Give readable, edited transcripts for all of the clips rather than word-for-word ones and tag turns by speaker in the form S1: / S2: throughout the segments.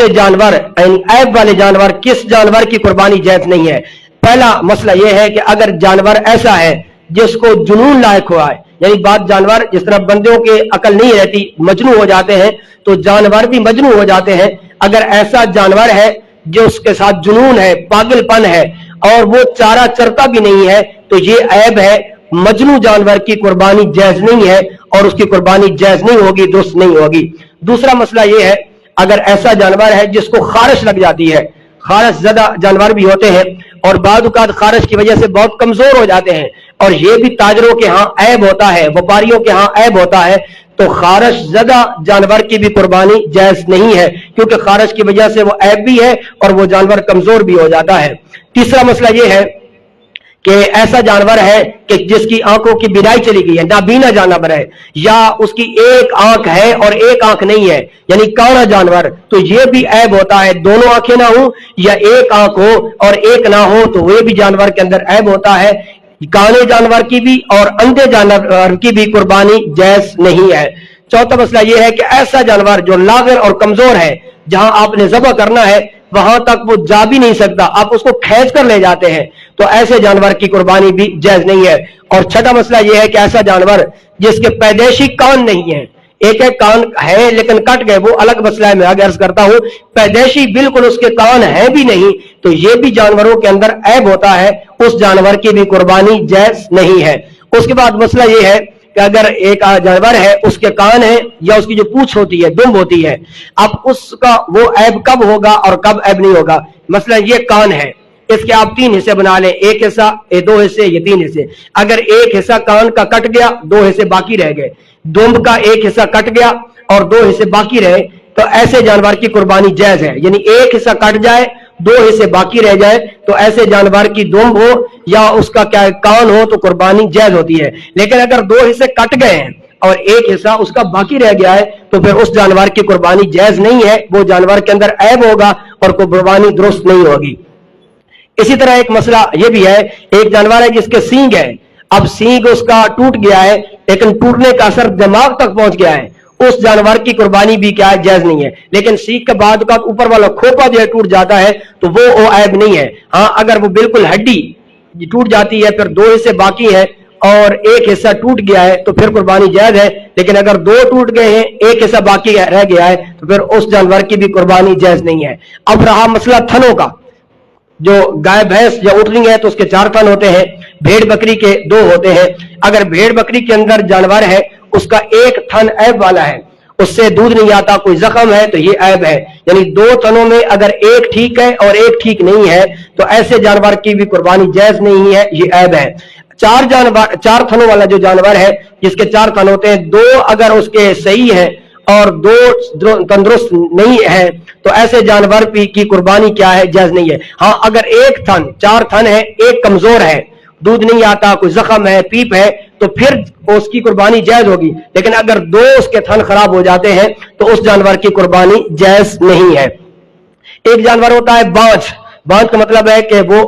S1: से जानवर ऐब वाले जानवर, किस जानवर की कुर्बानी जायज नहीं है? पहला मसला यह है कि अगर जानवर ऐसा है जिसको जुनून लायक हुआ है, यानी बात जानवर जिस तरह बंदों के अकल नहीं रहती, मजनू हो जाते हैं, तो जानवर भी मजनू हो जाते हैं। अगर ऐसा जानवर है जो उसके साथ जुनून है, पागलपन है और वो चारा चरता भी नहीं है, तो ये ऐब है। मजनू जानवर की कुर्बानी जायज नहीं है और उसकी कुर्बानी जायज नहीं होगी, दुरुस्त नहीं होगी। दूसरा मसला यह है, अगर ऐसा जानवर है जिसको खारिश लग जाती है, खारिश ज़्यादा जानवर भी होते हैं और बाद औक़ात खारिश की वजह से बहुत कमजोर हो जाते हैं, और ये भी ताजरों के यहाँ ऐब होता है, व्यापारियों के यहाँ ऐब होता है, तो खारिश ज़्यादा जानवर की भी कुर्बानी जायज नहीं है, क्योंकि खारिश की वजह से वो ऐब भी है और वो जानवर कमजोर भी हो जाता है। तीसरा मसला ये है कि ऐसा जानवर है कि जिसकी आंखों की बिनाई चली गई है, नाबीना जानवर है, या उसकी एक आंख है और एक आंख नहीं है, यानी काना जानवर, तो ये भी ऐब होता है। दोनों आंखें ना हो या एक आंख हो और एक ना हो, तो वह भी जानवर के अंदर ऐब होता है। काने जानवर की भी और अंधे जानवर की भी कुर्बानी जायज नहीं है। चौथा मसला यह है कि ऐसा जानवर जो लागिर और कमजोर है, जहां आपने ज़बह करना है वहां तक वो जा भी नहीं सकता, आप उसको खींच कर ले जाते हैं, तो ऐसे जानवर की कुर्बानी भी जायज नहीं है। और छठा मसला यह है कि ऐसा जानवर जिसके पैदाइशी कान नहीं है, एक एक कान है लेकिन कट गए, वो अलग मसला है, मैं आगे अर्ज करता हूं। पैदाइशी बिल्कुल उसके कान है भी नहीं, तो ये भी जानवरों के अंदर ऐब होता है, उस जानवर की भी कुर्बानी जायज नहीं है। उसके बाद मसला यह है कि अगर एक जानवर है, उसके कान है या उसकी जो पूंछ होती है, दुम्ब होती है, अब उसका वो ऐब कब होगा और कब ऐब नहीं होगा? मसला ये कान है, इसके आप तीन हिस्से बना लें, एक हिस्सा, ये दो हिस्से, ये तीन हिस्से। अगर एक हिस्सा कान का कट गया, दो हिस्से बाकी रह गए, दुम्ब का एक हिस्सा कट गया और दो हिस्से बाकी रहे, तो ऐसे जानवर की कुर्बानी जायज है। यानी एक हिस्सा कट जाए, दो हिस्से बाकी रह जाए, तो ऐसे जानवर की दुम्ब हो या उसका क्या कान हो, तो कुर्बानी जायज होती है। लेकिन अगर दो हिस्से कट गए हैं और एक हिस्सा उसका बाकी रह गया है, तो फिर उस जानवर की कुर्बानी जायज नहीं है, वो जानवर के अंदर ऐब होगा और कुर्बानी दुरुस्त नहीं होगी। इसी तरह एक मसला यह भी है, एक जानवर है जिसके सींग है, अब सींग उसका टूट गया है, लेकिन टूटने का असर दिमाग तक पहुंच गया है, उस जानवर की कुर्बानी भी क्या है? जायज नहीं है। लेकिन सींग के बाद का ऊपर वाला खोपा जो है टूट जाता है, तो वो ऐब नहीं है। हाँ, अगर वो बिल्कुल हड्डी टूट जाती है, फिर दो हिस्से बाकी है और एक हिस्सा टूट गया है, तो फिर कुर्बानी जायज है। लेकिन अगर दो टूट गए हैं, एक हिस्सा बाकी रह गया है, तो फिर उस जानवर की भी कुर्बानी जायज नहीं है। अब रहा मसला थनों का, जो गाय भैंस या ऊँटनी है तो उसके 4 थन होते हैं, भेड़ बकरी के 2 होते हैं। अगर भेड़ बकरी के अंदर जानवर है, उसका एक थन ऐब वाला है, उससे दूध नहीं आता, कोई जख्म है, तो ये ऐब है। यानी 2 थनों में अगर एक ठीक है और एक ठीक नहीं है, तो ऐसे जानवर की भी कुर्बानी जायज नहीं है, ये ऐब है। 4 थनों वाला जो जानवर है, जिसके 4 थन होते हैं, 2 अगर उसके सही है और 2 तंदुरुस्त नहीं है, तो ऐसे जानवर की कुर्बानी क्या है? जायज नहीं है। हाँ, अगर एक थन, 4 थन है, एक कमजोर है, दूध नहीं आता, कोई जख्म है, पीप है, तो फिर उसकी कुर्बानी जायज होगी। लेकिन अगर 2 उसके थन खराब हो जाते हैं, तो उस जानवर की कुर्बानी जायज नहीं है। एक जानवर होता है बांझ। बांझ का मतलब है कि वो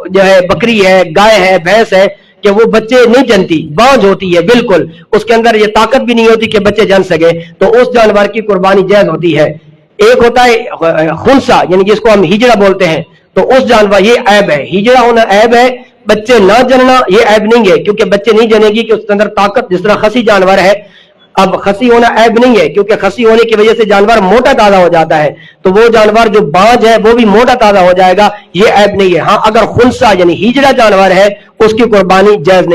S1: जो है बकरी है, गाय है, भैंस है, कि वो बच्चे नहीं जनती, बांझ होती है बिल्कुल, उसके अंदर ये ताकत भी नहीं होती कि बच्चे जन सके, तो उस जानवर की कुर्बानी जायज होती है। एक होता है खुनसा, यानी जिसको हम हिजड़ा बोलते हैं, तो उस जानवर, ये ऐब है, हिजड़ा होना ऐब है, बच्चे ना जनना ये ऐब नहीं है, क्योंकि बच्चे नहीं जनेगी कि उसके अंदर ताकत, जिस तरह खसी जानवर है। अब खसी होना ऐब नहीं है, क्योंकि खसी होने की वजह से जानवर मोटा ताजा हो जाता है, तो वो जानवर जो बांझ है वो भी मोटा ताजा हो जाएगा, ये ऐब नहीं है। हाँ, अगर खुनसा यानी हिजड़ा जानवर है, उसकी कुर्बानी जायज नहीं।